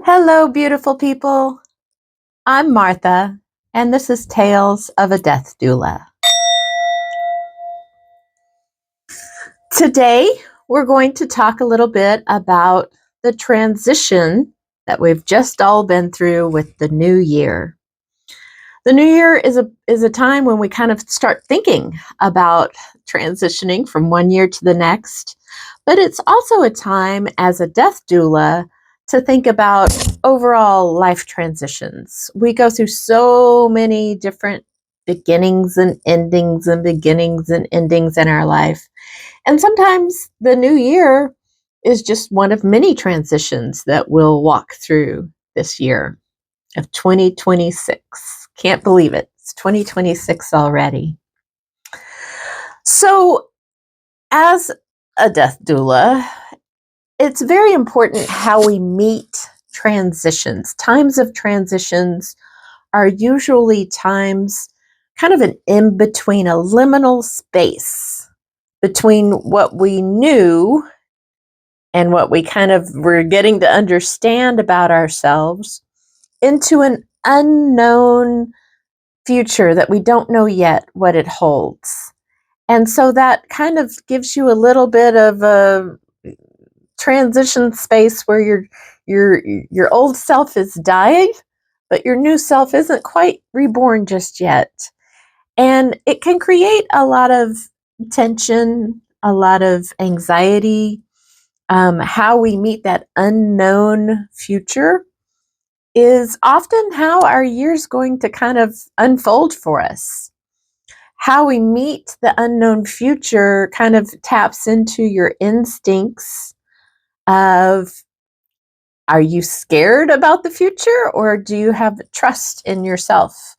Hello, beautiful people. I'm Martha, and this is Tales of a Death Doula. Today, we're going to talk a little bit about the transition that we've just all been through with the new year. The new year is a time when we kind of start thinking about transitioning from one year to the next, but it's also a time as a death doula to think about overall life transitions. We go through so many different beginnings and endings and beginnings and endings in our life. And sometimes the new year is just one of many transitions that we'll walk through this year of 2026. Can't believe it. It's 2026 already. So, as a death doula, it's very important how we meet transitions. Times of transitions are usually times kind of an in-between, a liminal space between what we knew and what we kind of were getting to understand about ourselves into an unknown future that we don't know yet what it holds. And so that kind of gives you a little bit of a transition space where your old self is dying, but your new self isn't quite reborn just yet. And it can create a lot of tension, a lot of anxiety. How we meet that unknown future is often how our year's going to kind of unfold for us. How we meet the unknown future kind of taps into your instincts of, are you scared about the future, or do you have trust in yourself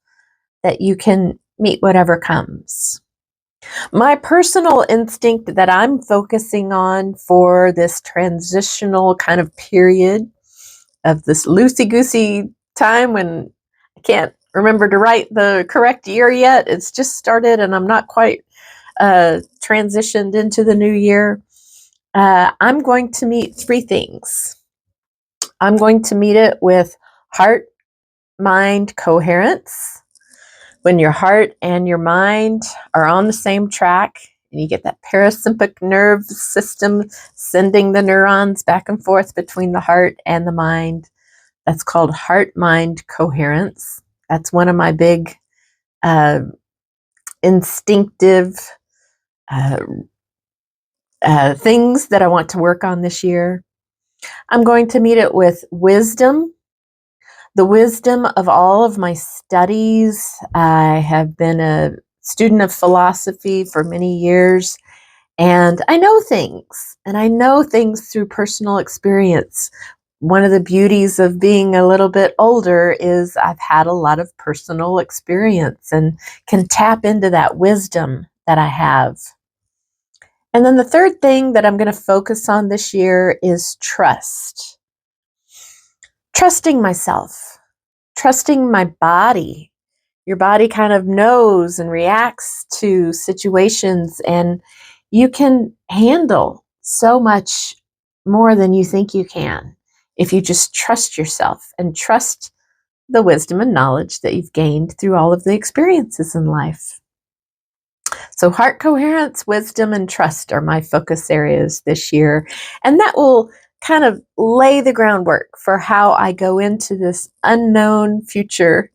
that you can meet whatever comes? My personal instinct that I'm focusing on for this transitional kind of period of this loosey-goosey time when I can't remember to write the correct year yet. It's just started and I'm not quite transitioned into the new year. I'm going to meet three things. I'm going to meet it with heart-mind coherence. When your heart and your mind are on the same track and you get that parasympathetic nerve system sending the neurons back and forth between the heart and the mind, that's called heart-mind coherence. That's one of my big instinctive things that I want to work on this year. I'm going to meet it with wisdom. The wisdom of all of my studies. I have been a student of philosophy for many years, and I know things through personal experience. One of the beauties of being a little bit older is I've had a lot of personal experience and can tap into that wisdom that I have. And then the third thing that I'm going to focus on this year is trust. Trusting myself. Trusting my body. Your body kind of knows and reacts to situations, and you can handle so much more than you think you can if you just trust yourself and trust the wisdom and knowledge that you've gained through all of the experiences in life. So heart coherence, wisdom, and trust are my focus areas this year, and that will kind of lay the groundwork for how I go into this unknown future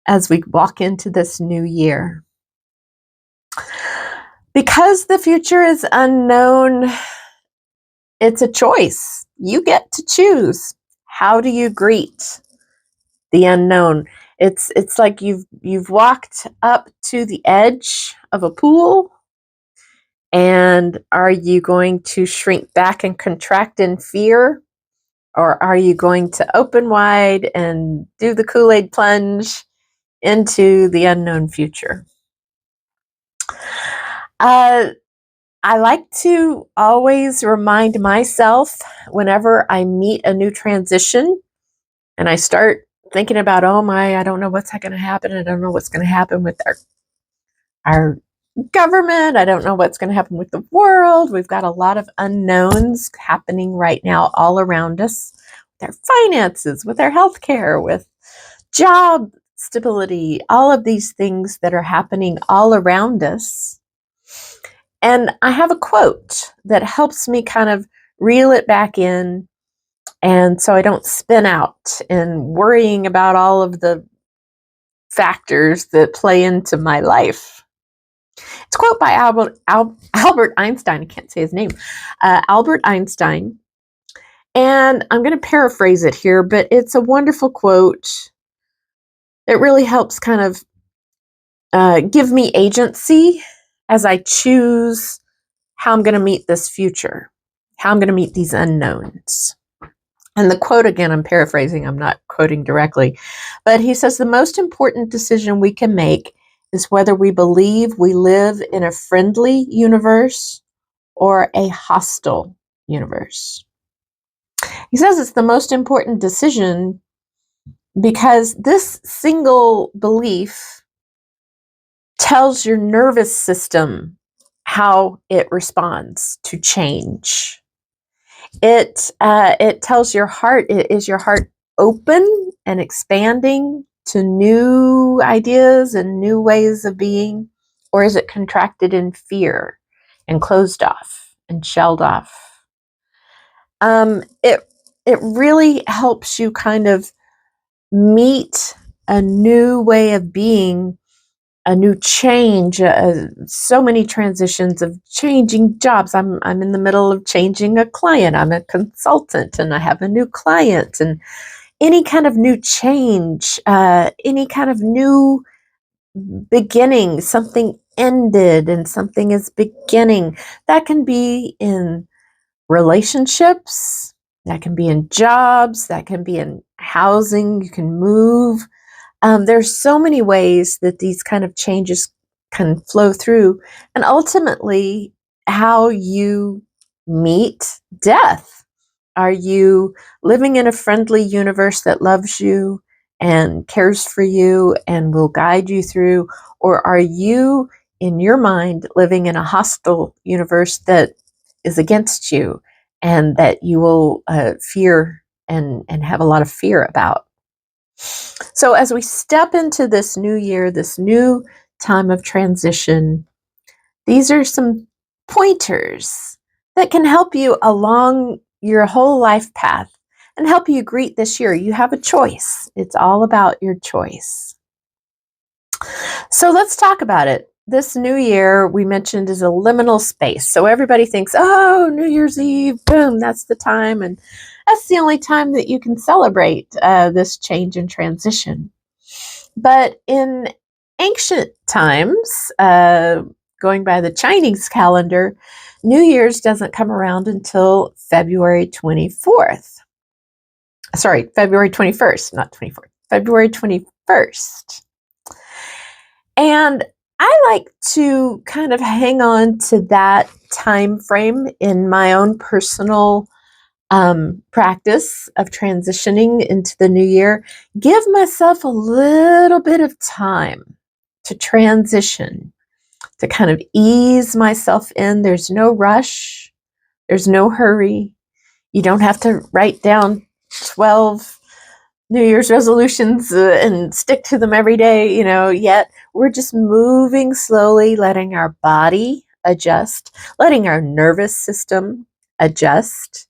as we walk into this new year. Because the future is unknown, it's a choice. You get to choose. How do you greet the unknown? It's like you've walked up to the edge of a pool, and are you going to shrink back and contract in fear? Or are you going to open wide and do the Kool-Aid plunge into the unknown future? I like to always remind myself whenever I meet a new transition and I start thinking about, oh my, I don't know what's going to happen. I don't know what's going to happen with our government. I don't know what's going to happen with the world. We've got a lot of unknowns happening right now all around us. their finances, with their health care, with job stability, all of these things that are happening all around us. And I have a quote that helps me kind of reel it back in, and so I don't spin out and worrying about all of the factors that play into my life. It's a quote by Albert Einstein. I can't say his name. Albert Einstein. And I'm going to paraphrase it here, but it's a wonderful quote. It really helps kind of give me agency as I choose how I'm going to meet this future, how I'm going to meet these unknowns. And the quote, again, I'm paraphrasing, I'm not quoting directly, but he says the most important decision we can make is whether we believe we live in a friendly universe or a hostile universe. He says it's the most important decision because this single belief tells your nervous system how it responds to change. It tells your heart, is your heart open and expanding to new ideas and new ways of being, or is it contracted in fear and closed off and shelled off? It really helps you kind of meet a new way of being, a new change, so many transitions of changing jobs. I'm in the middle of changing a client. I'm a consultant and I have a new client, and any kind of new change, any kind of new beginning, something ended and something is beginning. That can be in relationships, that can be in jobs, that can be in housing. You can move. There's so many ways that these kind of changes can flow through, and ultimately how you meet death. Are you living in a friendly universe that loves you and cares for you and will guide you through, or are you in your mind living in a hostile universe that is against you and that you will fear and have a lot of fear about? So, as we step into this new year, this new time of transition, these are some pointers that can help you along your whole life path and help you greet this year. You have a choice, it's all about your choice. So, let's talk about it. This new year, we mentioned, is a liminal space. So, everybody thinks, oh, New Year's Eve, boom, that's the time. And that's the only time that you can celebrate this change and transition. But in ancient times, going by the Chinese calendar, New Year's doesn't come around until February 24th. Sorry, February 21st, not 24th, February 21st. And I like to kind of hang on to that time frame in my own personal practice of transitioning into the new year. Give myself a little bit of time to transition, to kind of ease myself in. There's no rush, there's no hurry. You don't have to write down 12 New Year's resolutions and stick to them every day, yet. We're just moving slowly, letting our body adjust, letting our nervous system adjust,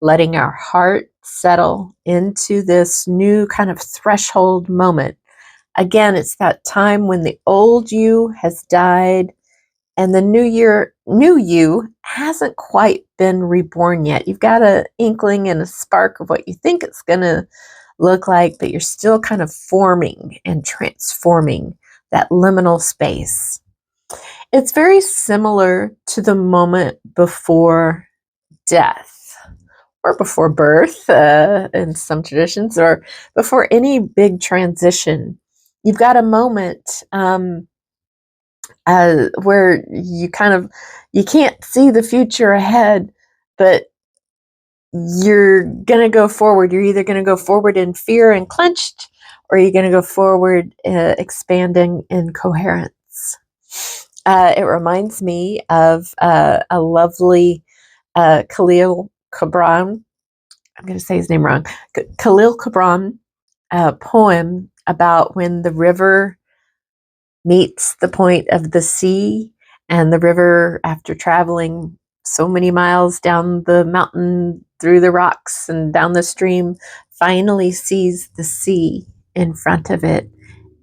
letting our heart settle into this new kind of threshold moment. Again, it's that time when the old you has died and the new you hasn't quite been reborn yet. You've got an inkling and a spark of what you think it's going to look like, but you're still kind of forming and transforming that liminal space. It's very similar to the moment before death, or before birth in some traditions, or before any big transition. You've got a moment where you can't see the future ahead, but you're going to go forward. You're either going to go forward in fear and clenched, or you're going to go forward expanding in coherence. It reminds me of a lovely Khalil Gibran, I'm going to say his name wrong, Khalil Gibran poem about when the river meets the point of the sea, and the river, after traveling so many miles down the mountain, through the rocks and down the stream, finally sees the sea in front of it,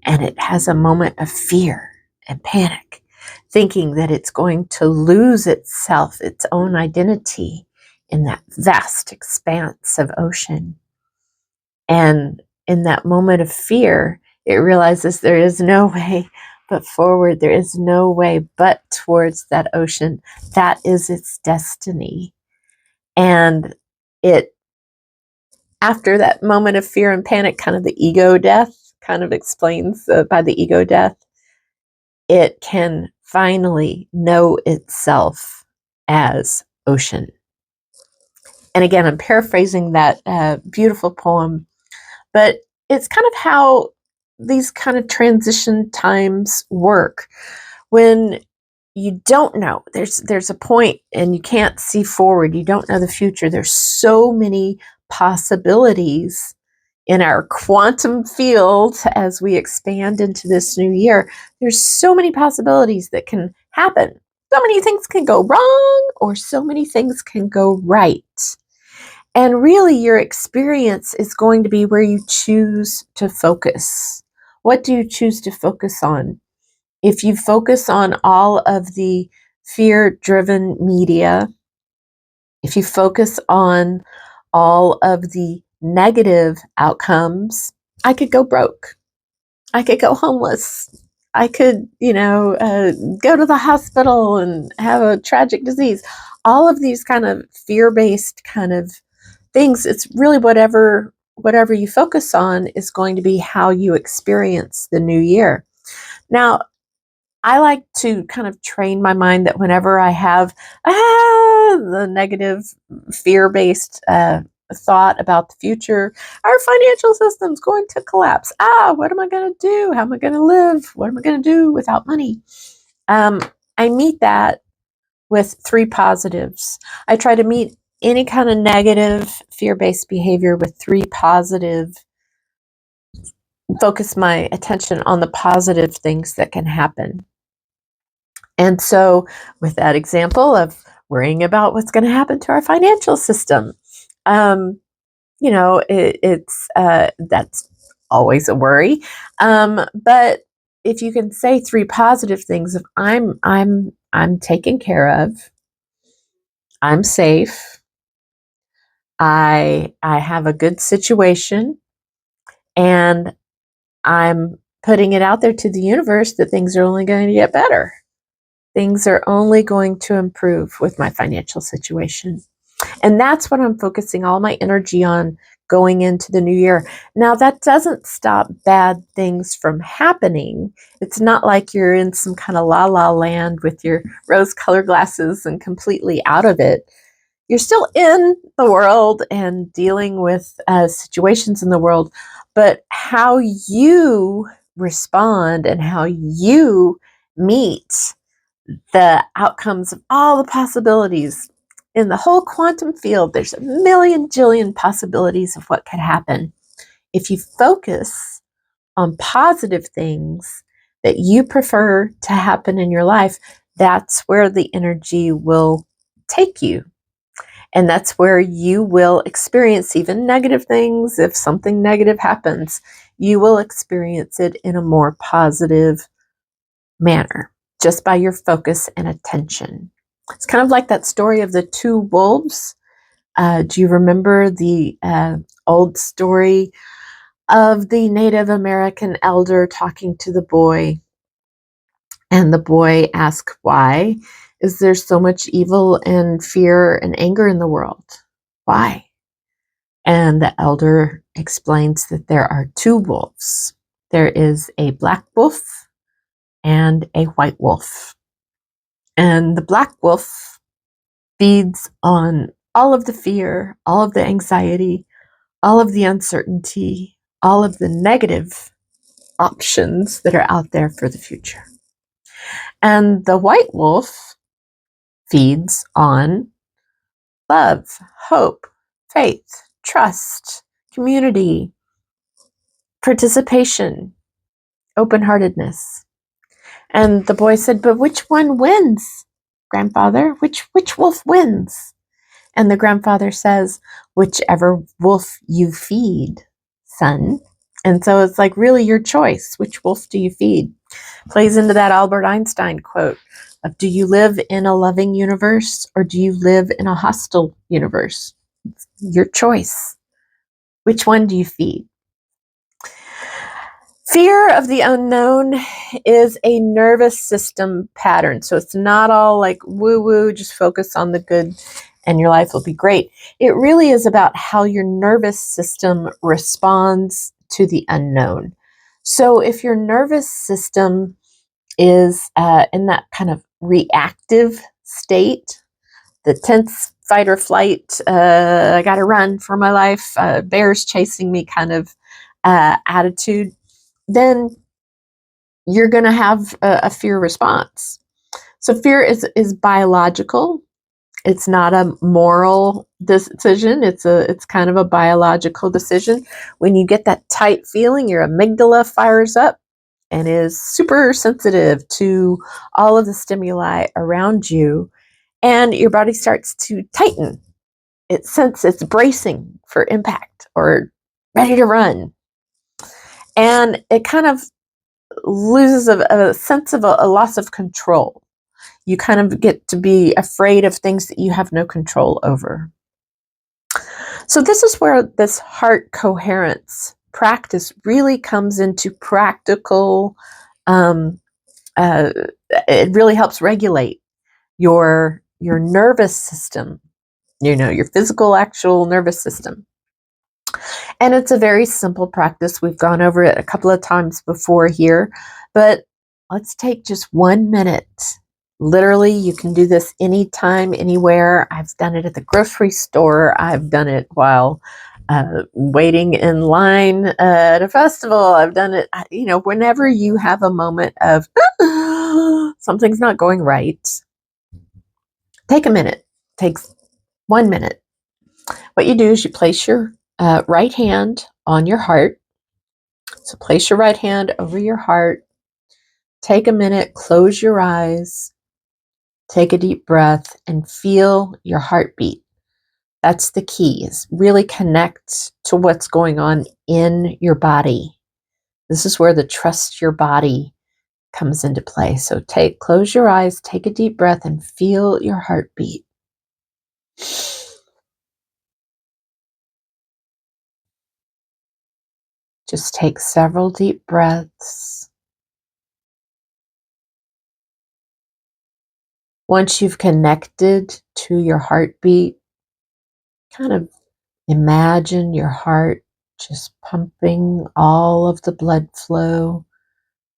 and it has a moment of fear and panic, thinking that it's going to lose itself, its own identity, in that vast expanse of ocean. And in that moment of fear, it realizes there is no way but forward. There is no way but towards that ocean. That is its destiny. And it, after that moment of fear and panic, kind of the ego death, kind of explains by the ego death, it can finally know itself as ocean. And again, I'm paraphrasing that beautiful poem, but it's kind of how these kind of transition times work. When you don't know, there's a point and you can't see forward, you don't know the future. There's so many possibilities in our quantum field as we expand into this new year. There's so many possibilities that can happen. So many things can go wrong, or so many things can go right. And really, your experience is going to be where you choose to focus. What do you choose to focus on? If you focus on all of the fear-driven media, if you focus on all of the negative outcomes, I could go broke. I could go homeless. I could, go to the hospital and have a tragic disease. All of these kind of fear-based kind of things, it's really whatever you focus on is going to be how you experience the new year. Now, I like to kind of train my mind that whenever I have the negative fear-based thought about the future, our financial system's going to collapse. What am I going to do? How am I going to live? What am I going to do without money? I meet that with three positives. I try to meet any kind of negative fear-based behavior with three positive, focus my attention on the positive things that can happen. And so with that example of worrying about what's going to happen to our financial system, it's that's always a worry. But if you can say three positive things of I'm taken care of, I'm safe, I have a good situation, and I'm putting it out there to the universe that things are only going to get better. Things are only going to improve with my financial situation. And that's what I'm focusing all my energy on going into the new year. Now, that doesn't stop bad things from happening. It's not like you're in some kind of la-la land with your rose-colored glasses and completely out of it. You're still in the world and dealing with situations in the world, but how you respond and how you meet the outcomes of all the possibilities in the whole quantum field, there's a million jillion possibilities of what could happen. If you focus on positive things that you prefer to happen in your life, that's where the energy will take you. And that's where you will experience even negative things. If something negative happens, you will experience it in a more positive manner just by your focus and attention. It's kind of like that story of the two wolves. Do you remember the old story of the Native American elder talking to the boy? And the boy asked, why is there so much evil and fear and anger in the world? Why? And the elder explains that there are two wolves. There is a black wolf and a white wolf. And the black wolf feeds on all of the fear, all of the anxiety, all of the uncertainty, all of the negative options that are out there for the future. And the white wolf feeds on love, hope, faith, trust, community, participation, open-heartedness. And the boy said, but which one wins, grandfather? Which wolf wins? And the grandfather says, whichever wolf you feed, son. And so it's like really your choice. Which wolf do you feed? Plays into that Albert Einstein quote of, do you live in a loving universe or do you live in a hostile universe? It's your choice. Which one do you feed? Fear of the unknown is a nervous system pattern. So it's not all like woo-woo, just focus on the good and your life will be great. It really is about how your nervous system responds to the unknown. So if your nervous system is in that kind of reactive state, the tense fight or flight, I got to run for my life, bears chasing me kind of attitude, then you're going to have a fear response. So fear is biological. It's not a moral decision. It's kind of a biological decision. When you get that tight feeling, your amygdala fires up and is super sensitive to all of the stimuli around you, and your body starts to tighten. It senses it's bracing for impact or ready to run. And it kind of loses a sense of a loss of control. You kind of get to be afraid of things that you have no control over. So this is where this heart coherence practice really comes into practical. It really helps regulate your nervous system, your physical, actual nervous system. And it's a very simple practice. We've gone over it a couple of times before here, but let's take just 1 minute. Literally, you can do this anytime, anywhere. I've done it at the grocery store. I've done it while waiting in line at a festival. I've done it, whenever you have a moment of something's not going right, take a minute. Takes 1 minute. What you do is you place your right hand on your heart. So place your right hand over your heart. Take a minute, close your eyes, take a deep breath, and feel your heartbeat. That's the key, is really connect to what's going on in your body. This is where the trust your body comes into play. So close your eyes, take a deep breath, and feel your heartbeat. Just take several deep breaths. Once you've connected to your heartbeat, kind of imagine your heart just pumping all of the blood flow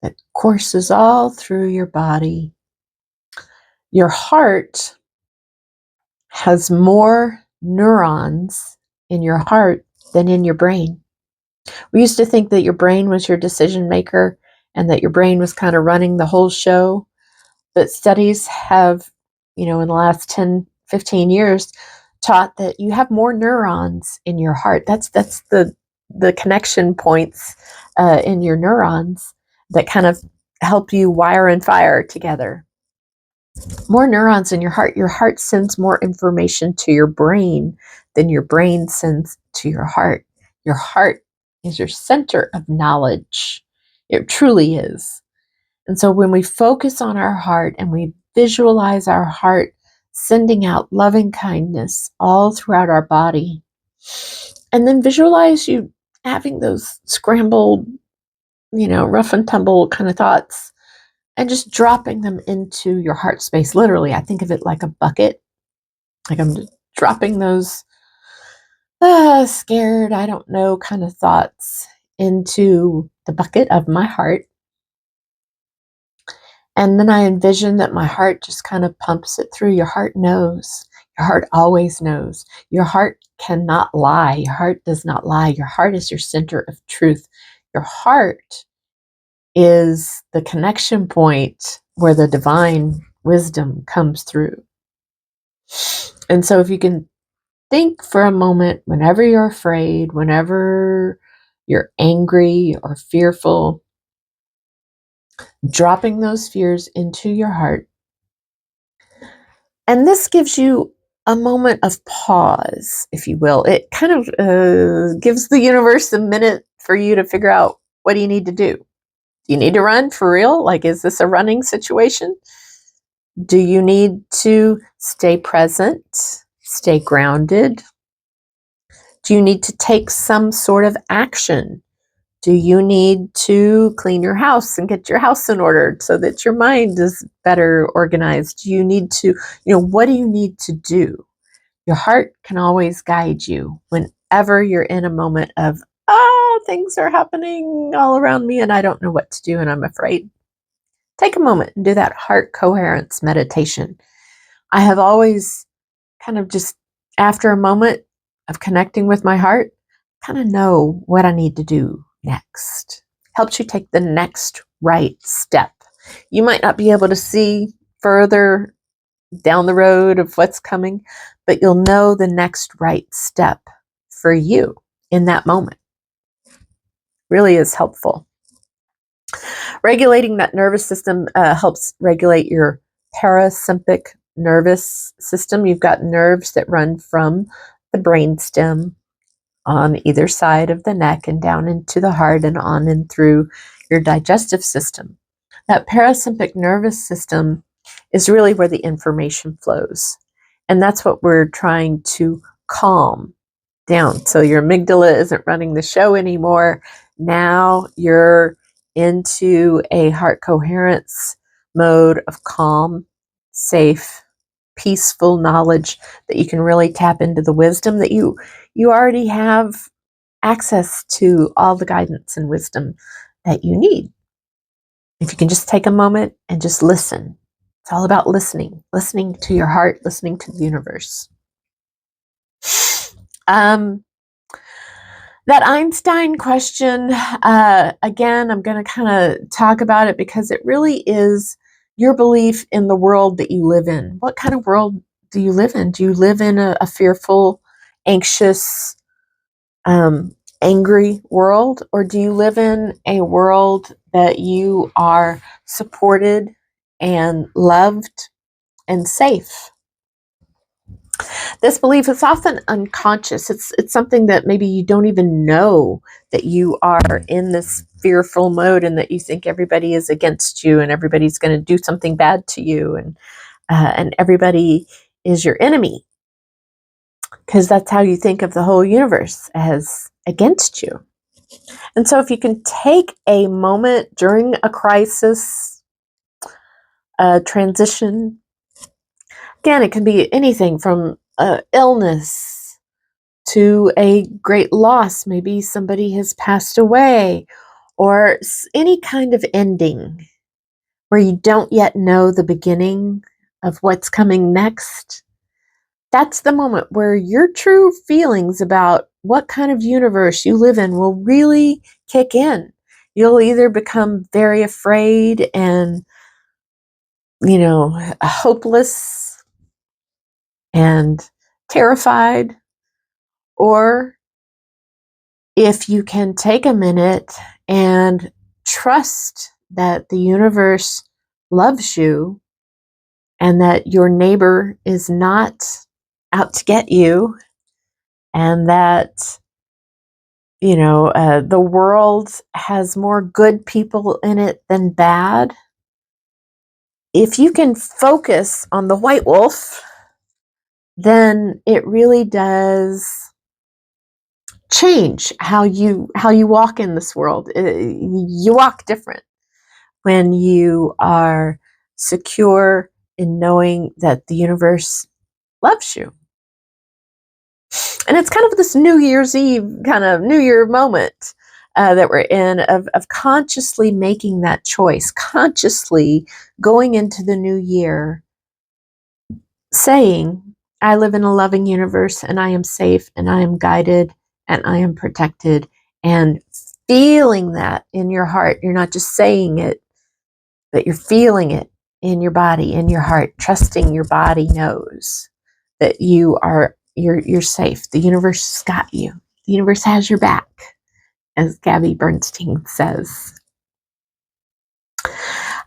that courses all through your body. Your heart has more neurons in your heart than in your brain. We used to think that your brain was your decision maker and that your brain was kind of running the whole show. But studies have, in the last 10, 15 years, taught that you have more neurons in your heart. That's the connection points in your neurons that kind of help you wire and fire together. More neurons in your heart. Your heart sends more information to your brain than your brain sends to your heart. Your heart is your center of knowledge. It truly is. And so when we focus on our heart and we visualize our heart sending out loving kindness all throughout our body, and then visualize you having those scrambled, rough and tumble kind of thoughts, and just dropping them into your heart space. Literally, I think of it like a bucket. Like I'm just dropping those scared, I don't know kind of thoughts into the bucket of my heart. And then I envision that my heart just kind of pumps it through. Your heart knows. Your heart always knows. Your heart cannot lie. Your heart does not lie. Your heart is your center of truth. Your heart is the connection point where the divine wisdom comes through. And so if you can think for a moment, whenever you're afraid, whenever you're angry or fearful, dropping those fears into your heart. And this gives you a moment of pause, if you will. It kind of gives the universe a minute for you to figure out, what do you need to do? Do you need to run for real? Like, is this a running situation? Do you need to stay present, stay grounded? Do you need to take some sort of action? Do you need to clean your house and get your house in order so that your mind is better organized? Do you need to, what do you need to do? Your heart can always guide you whenever you're in a moment of, things are happening all around me and I don't know what to do and I'm afraid. Take a moment and do that heart coherence meditation. I have always kind of just, after a moment of connecting with my heart, kind of know what I need to do next. Helps you take the next right step. You might not be able to see further down the road of what's coming, but you'll know the next right step for you in that moment. Really is helpful. Regulating that nervous system helps regulate your parasympathetic nervous system. You've got nerves that run from the brainstem on either side of the neck and down into the heart and on and through your digestive system. That parasympathetic nervous system is really where the information flows. And that's what we're trying to calm down. So your amygdala isn't running the show anymore. Now you're into a heart coherence mode of calm, safe, peaceful knowledge that you can really tap into the wisdom that you already have access to, all the guidance and wisdom that you need. If you can just take a moment and just listen. It's all about listening to your heart, listening to the universe. That Einstein question, again, I'm going to kind of talk about it because it really is your belief in the world that you live in. What kind of world do you live in? Do you live in a fearful, anxious, angry world? Or do you live in a world that you are supported and loved and safe? This belief is often unconscious. It's something that maybe you don't even know, that you are in this fearful mode and that you think everybody is against you and everybody's going to do something bad to you and everybody is your enemy, because that's how you think of the whole universe, as against you. And so if you can take a moment during a crisis, a transition, again, it can be anything from illness to a great loss. Maybe somebody has passed away, or any kind of ending where you don't yet know the beginning of what's coming next. That's the moment where your true feelings about what kind of universe you live in will really kick in. You'll either become very afraid and, hopeless and terrified, or if you can take a minute and trust that the universe loves you and that your neighbor is not out to get you, and that the world has more good people in it than bad. If you can focus on the white wolf, then it really does change how you walk in this world. You walk different when you are secure in knowing that the universe loves you. And it's kind of this New Year's Eve kind of New Year moment that we're in, of consciously making that choice, consciously going into the new year saying, I live in a loving universe and I am safe and I am guided and I am protected, and feeling that in your heart. You're not just saying it, but you're feeling it in your body, in your heart, trusting your body knows that you are you're safe. The universe got you. The universe has your back, as Gabby Bernstein says.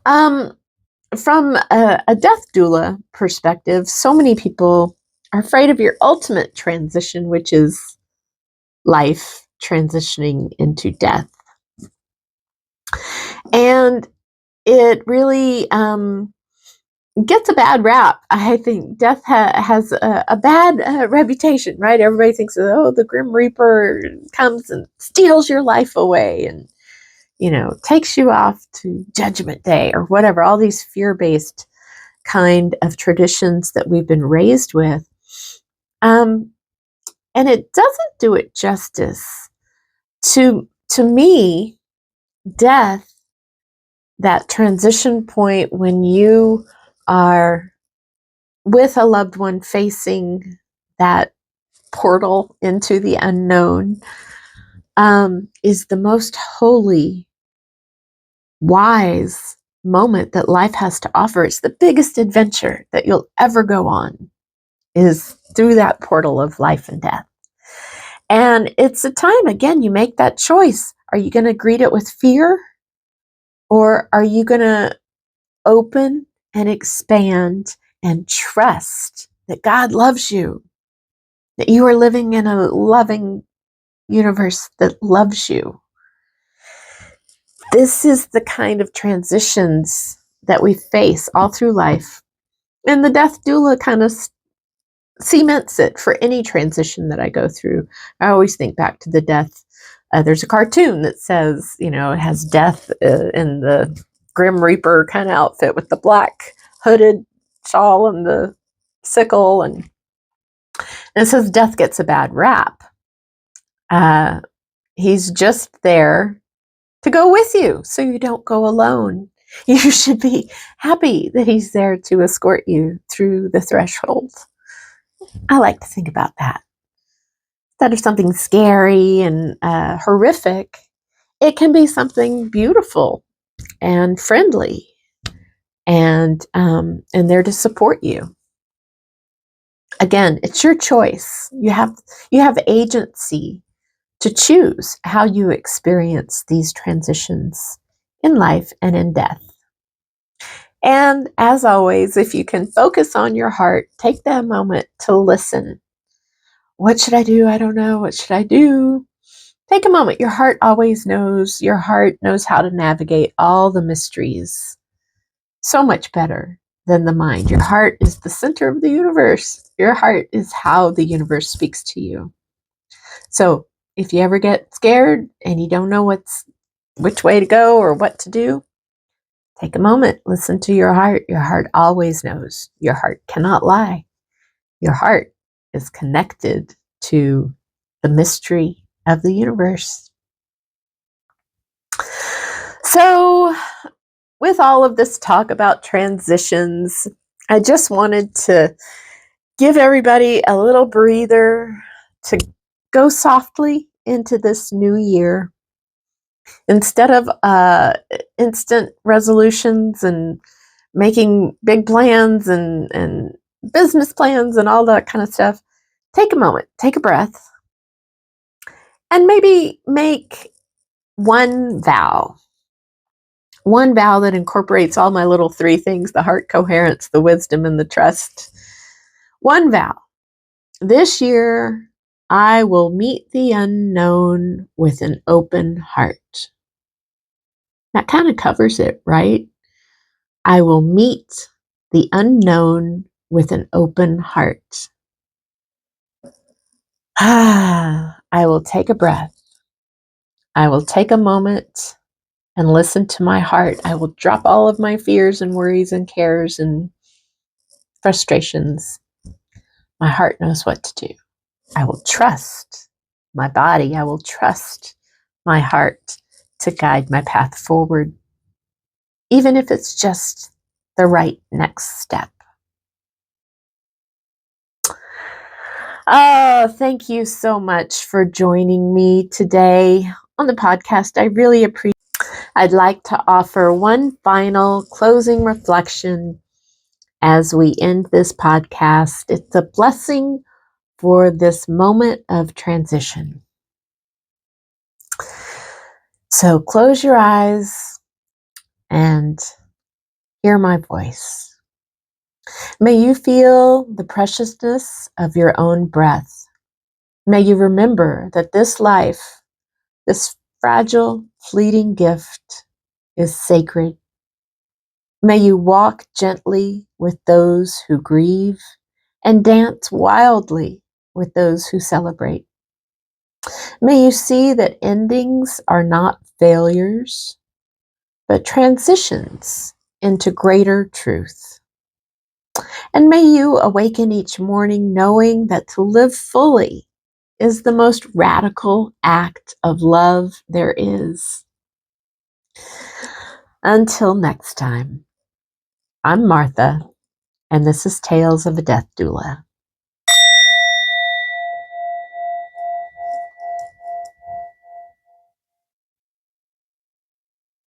From a death doula perspective, so many people are afraid of your ultimate transition, which is life transitioning into death. And it really gets a bad rap. I think death has a bad reputation, right? Everybody thinks, oh, the Grim Reaper comes and steals your life away and, takes you off to Judgment Day or whatever, all these fear-based kind of traditions that we've been raised with. And it doesn't do it justice. To me, death, that transition point when you are with a loved one facing that portal into the unknown, is the most holy, wise moment that life has to offer. It's the biggest adventure that you'll ever go on, is through that portal of life and death. And it's a time, again, you make that choice. Are you going to greet it with fear? Or are you going to open and expand and trust that God loves you, that you are living in a loving universe that loves you? This is the kind of transitions that we face all through life. And the death doula kind of cements it for any transition that I go through. I always think back to the death. There's a cartoon that says, it has death in the Grim Reaper kind of outfit with the black hooded shawl and the sickle. And it says death gets a bad rap. He's just there to go with you so you don't go alone. You should be happy that he's there to escort you through the threshold. I like to think about that. Instead of something scary and horrific, it can be something beautiful and friendly and there to support you. Again, it's your choice. You have agency to choose how you experience these transitions in life and in death. And as always, if you can focus on your heart, take that moment to listen. What should I do? I don't know. What should I do? Take a moment. Your heart always knows. Your heart knows how to navigate all the mysteries so much better than the mind. Your heart is the center of the universe. Your heart is how the universe speaks to you. So if you ever get scared and you don't know which way to go or what to do, take a moment, listen to your heart. Your heart always knows. Your heart cannot lie. Your heart is connected to the mystery of the universe. So, with all of this talk about transitions, I just wanted to give everybody a little breather to go softly into this new year. Instead of instant resolutions and making big plans and business plans and all that kind of stuff, take a moment, take a breath, and maybe make one vow that incorporates all my little 3 things: the heart coherence, the wisdom, and the trust. One vow. This year, I will meet the unknown with an open heart. That kind of covers it, right? I will meet the unknown with an open heart. I will take a breath. I will take a moment and listen to my heart. I will drop all of my fears and worries and cares and frustrations. My heart knows what to do. I will trust my body. I will trust my heart to guide my path forward, even if it's just the right next step. Oh, thank you so much for joining me today on the podcast. I really appreciate it. I'd like to offer one final closing reflection as we end this podcast. It's a blessing for this moment of transition. So close your eyes and hear my voice. May you feel the preciousness of your own breath. May you remember that this life, this fragile, fleeting gift, is sacred. May you walk gently with those who grieve and dance wildly with those who celebrate. May you see that endings are not failures, but transitions into greater truth. And may you awaken each morning knowing that to live fully is the most radical act of love there is. Until next time, I'm Martha, and this is Tales of a Death Doula.